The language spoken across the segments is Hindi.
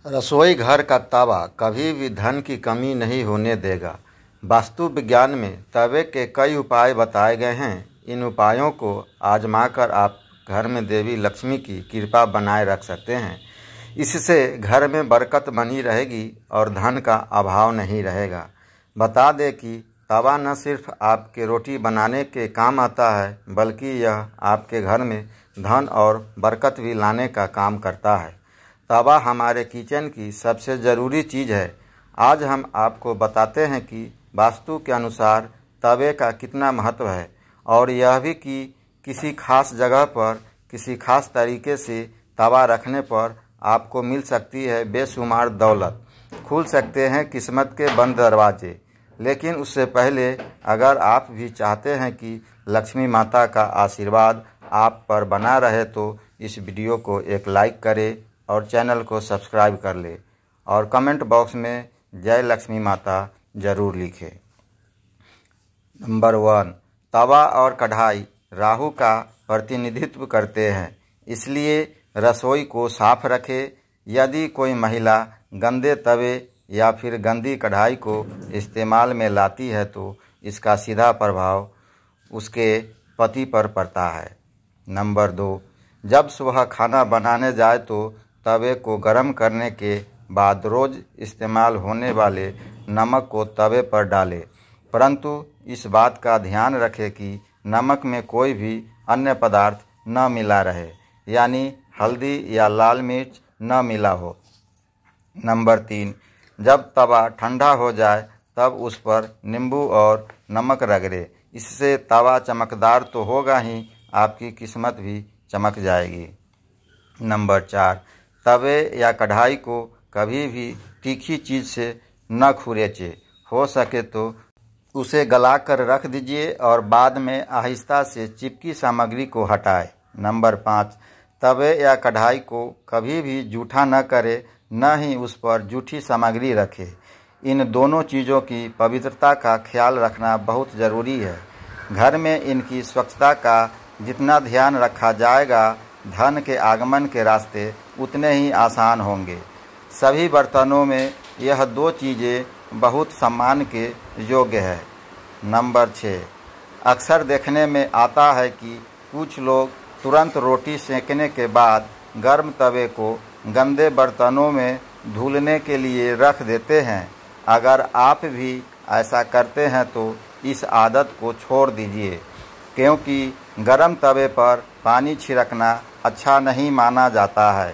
रसोई घर का तवा कभी भी धन की कमी नहीं होने देगा। वास्तु विज्ञान में तवे के कई उपाय बताए गए हैं। इन उपायों को आजमाकर आप घर में देवी लक्ष्मी की कृपा बनाए रख सकते हैं। इससे घर में बरकत बनी रहेगी और धन का अभाव नहीं रहेगा। बता दें कि तवा न सिर्फ आपके रोटी बनाने के काम आता है, बल्कि यह आपके घर में धन और बरकत भी लाने का काम करता है। तवा हमारे किचन की सबसे ज़रूरी चीज़ है। आज हम आपको बताते हैं कि वास्तु के अनुसार तवे का कितना महत्व है, और यह भी कि किसी खास जगह पर किसी खास तरीके से तवा रखने पर आपको मिल सकती है बेशुमार दौलत, खुल सकते हैं किस्मत के बंद दरवाजे। लेकिन उससे पहले अगर आप भी चाहते हैं कि लक्ष्मी माता का आशीर्वाद आप पर बना रहे तो इस वीडियो को एक लाइक करें और चैनल को सब्सक्राइब कर ले और कमेंट बॉक्स में जय लक्ष्मी माता ज़रूर लिखें। नंबर 1, तवा और कढ़ाई राहु का प्रतिनिधित्व करते हैं, इसलिए रसोई को साफ रखें। यदि कोई महिला गंदे तवे या फिर गंदी कढ़ाई को इस्तेमाल में लाती है तो इसका सीधा प्रभाव उसके पति पर पड़ता है। नंबर 2, जब सुबह खाना बनाने जाए तो तवे को गर्म करने के बाद रोज़ इस्तेमाल होने वाले नमक को तवे पर डालें, परंतु इस बात का ध्यान रखें कि नमक में कोई भी अन्य पदार्थ न मिला रहे, यानी हल्दी या लाल मिर्च न मिला हो। नंबर 3, जब तवा ठंडा हो जाए तब उस पर नींबू और नमक रगड़े। इससे तवा चमकदार तो होगा ही, आपकी किस्मत भी चमक जाएगी। नंबर 4, तवे या कढ़ाई को कभी भी तीखी चीज़ से न खुरेचें। हो सके तो उसे गलाकर रख दीजिए और बाद में आहिस्ता से चिपकी सामग्री को हटाएं। नंबर 5, तवे या कढ़ाई को कभी भी जूठा न करें, न ही उस पर जूठी सामग्री रखें। इन दोनों चीज़ों की पवित्रता का ख्याल रखना बहुत ज़रूरी है। घर में इनकी स्वच्छता का जितना ध्यान रखा जाएगा, धन के आगमन के रास्ते उतने ही आसान होंगे। सभी बर्तनों में यह 2 चीज़ें बहुत सम्मान के योग्य है। नंबर 6, अक्सर देखने में आता है कि कुछ लोग तुरंत रोटी सेंकने के बाद गर्म तवे को गंदे बर्तनों में धुलने के लिए रख देते हैं। अगर आप भी ऐसा करते हैं तो इस आदत को छोड़ दीजिए, क्योंकि गर्म तवे पर पानी छिड़कना अच्छा नहीं माना जाता है।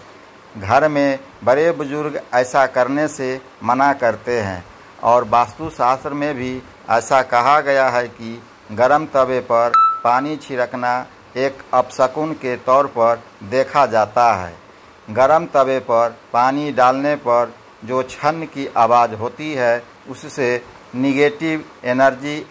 घर में बड़े बुजुर्ग ऐसा करने से मना करते हैं और वास्तुशास्त्र में भी ऐसा कहा गया है कि गर्म तवे पर पानी छिड़कना एक अपशकुन के तौर पर देखा जाता है। गर्म तवे पर पानी डालने पर जो छन की आवाज़ होती है, उससे निगेटिव एनर्जी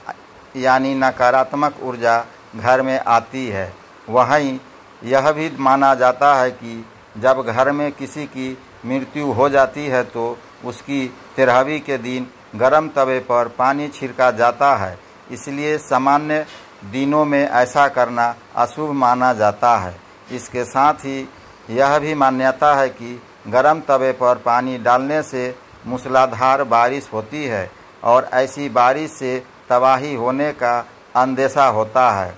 यानी नकारात्मक ऊर्जा घर में आती है। वहीं यह भी माना जाता है कि जब घर में किसी की मृत्यु हो जाती है तो उसकी 13वीं के दिन गर्म तवे पर पानी छिड़का जाता है। इसलिए सामान्य दिनों में ऐसा करना अशुभ माना जाता है। इसके साथ ही यह भी मान्यता है कि गर्म तवे पर पानी डालने से मूसलाधार बारिश होती है और ऐसी बारिश से तबाही होने का अंदेशा होता है।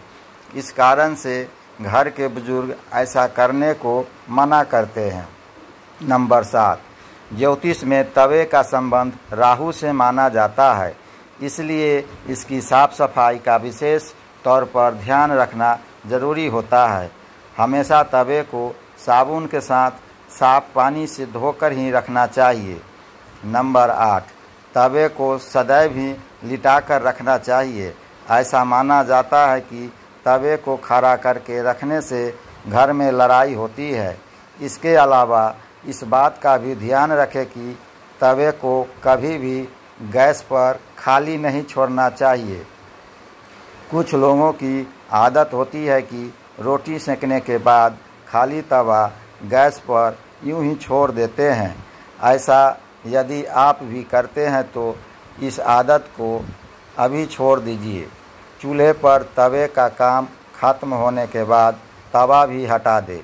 इस कारण से घर के बुजुर्ग ऐसा करने को मना करते हैं। नंबर 7, ज्योतिष में तवे का संबंध राहु से माना जाता है, इसलिए इसकी साफ सफाई का विशेष तौर पर ध्यान रखना जरूरी होता है। हमेशा तवे को साबुन के साथ साफ पानी से धोकर ही रखना चाहिए। नंबर 8, तवे को सदैव ही लिटाकर रखना चाहिए। ऐसा माना जाता है कि तवे को खड़ा करके रखने से घर में लड़ाई होती है। इसके अलावा इस बात का भी ध्यान रखें कि तवे को कभी भी गैस पर खाली नहीं छोड़ना चाहिए। कुछ लोगों की आदत होती है कि रोटी सेंकने के बाद खाली तवा गैस पर यूं ही छोड़ देते हैं। ऐसा यदि आप भी करते हैं तो इस आदत को अभी छोड़ दीजिए। चूल्हे पर तवे का काम खत्म होने के बाद तवा भी हटा दें।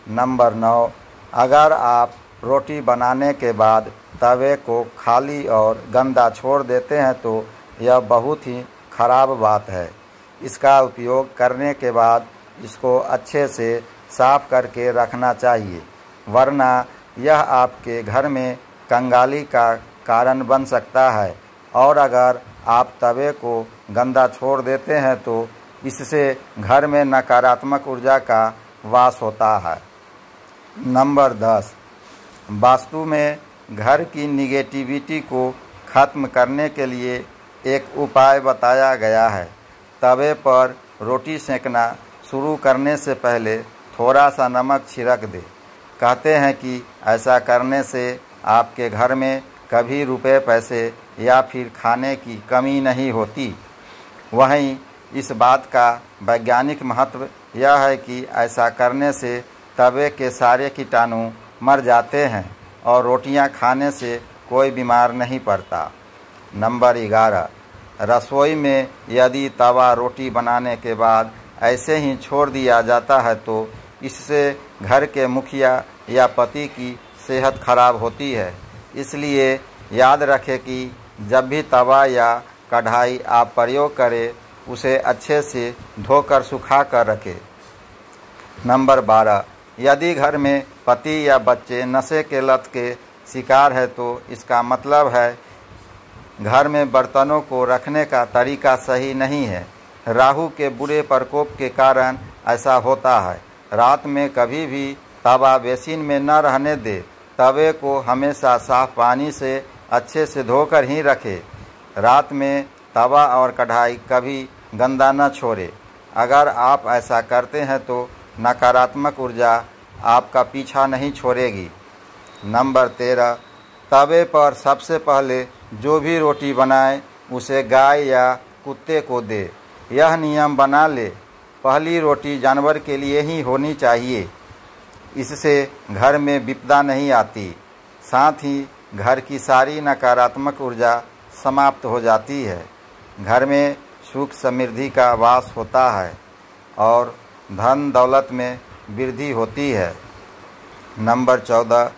नंबर 9, अगर आप रोटी बनाने के बाद तवे को खाली और गंदा छोड़ देते हैं तो यह बहुत ही खराब बात है। इसका उपयोग करने के बाद इसको अच्छे से साफ करके रखना चाहिए, वरना यह आपके घर में कंगाली का कारण बन सकता है। और अगर आप तवे को गंदा छोड़ देते हैं तो इससे घर में नकारात्मक ऊर्जा का वास होता है। नंबर 10, वास्तु में घर की निगेटिविटी को खत्म करने के लिए एक उपाय बताया गया है। तवे पर रोटी सेंकना शुरू करने से पहले थोड़ा सा नमक छिड़क दे। कहते हैं कि ऐसा करने से आपके घर में कभी रुपए पैसे या फिर खाने की कमी नहीं होती। वहीं इस बात का वैज्ञानिक महत्व यह है कि ऐसा करने से तवे के सारे कीटाणु मर जाते हैं और रोटियां खाने से कोई बीमार नहीं पड़ता। नंबर 11, रसोई में यदि तवा रोटी बनाने के बाद ऐसे ही छोड़ दिया जाता है तो इससे घर के मुखिया या पति की सेहत खराब होती है। इसलिए याद रखें कि जब भी तवा या कढ़ाई आप प्रयोग करें उसे अच्छे से धोकर सुखा कर रखें। नंबर 12, यदि घर में पति या बच्चे नशे के लत के शिकार है तो इसका मतलब है घर में बर्तनों को रखने का तरीका सही नहीं है। राहु के बुरे प्रकोप के कारण ऐसा होता है। रात में कभी भी तवा बेसिन में न रहने दे। तवे को हमेशा साफ पानी से अच्छे से धोकर ही रखें। रात में तवा और कढ़ाई कभी गंदा न छोड़े। अगर आप ऐसा करते हैं तो नकारात्मक ऊर्जा आपका पीछा नहीं छोड़ेगी। नंबर 13, तवे पर सबसे पहले जो भी रोटी बनाए उसे गाय या कुत्ते को दे। यह नियम बना ले, पहली रोटी जानवर के लिए ही होनी चाहिए। इससे घर में विपदा नहीं आती, साथ ही घर की सारी नकारात्मक ऊर्जा समाप्त हो जाती है। घर में सुख समृद्धि का वास होता है और धन दौलत में वृद्धि होती है। नंबर 14,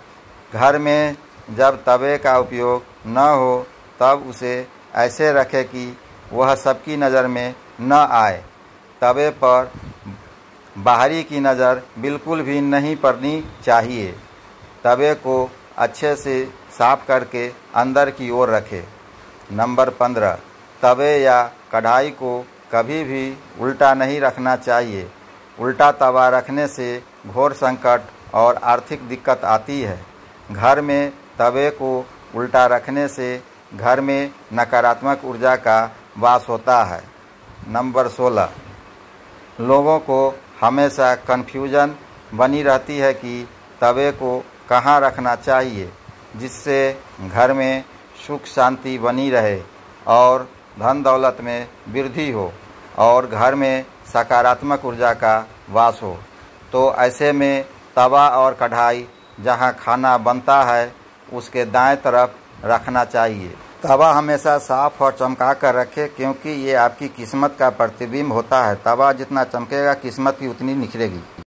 घर में जब तवे का उपयोग न हो तब उसे ऐसे रखें कि वह सबकी नज़र में न आए। तवे पर बाहरी की नज़र बिल्कुल भी नहीं पड़नी चाहिए। तवे को अच्छे से साफ करके अंदर की ओर रखें। नंबर 15, तवे या कढ़ाई को कभी भी उल्टा नहीं रखना चाहिए। उल्टा तवा रखने से घोर संकट और आर्थिक दिक्कत आती है। घर में तवे को उल्टा रखने से घर में नकारात्मक ऊर्जा का वास होता है। नंबर 16, लोगों को हमेशा कन्फ्यूजन बनी रहती है कि तवे को कहाँ रखना चाहिए, जिससे घर में सुख शांति बनी रहे और धन दौलत में वृद्धि हो और घर में सकारात्मक ऊर्जा का वास हो। तो ऐसे में तवा और कढ़ाई जहाँ खाना बनता है उसके दाएं तरफ रखना चाहिए। तवा हमेशा साफ और चमका कर रखें, क्योंकि ये आपकी किस्मत का प्रतिबिंब होता है। तवा जितना चमकेगा किस्मत भी उतनी निखरेगी।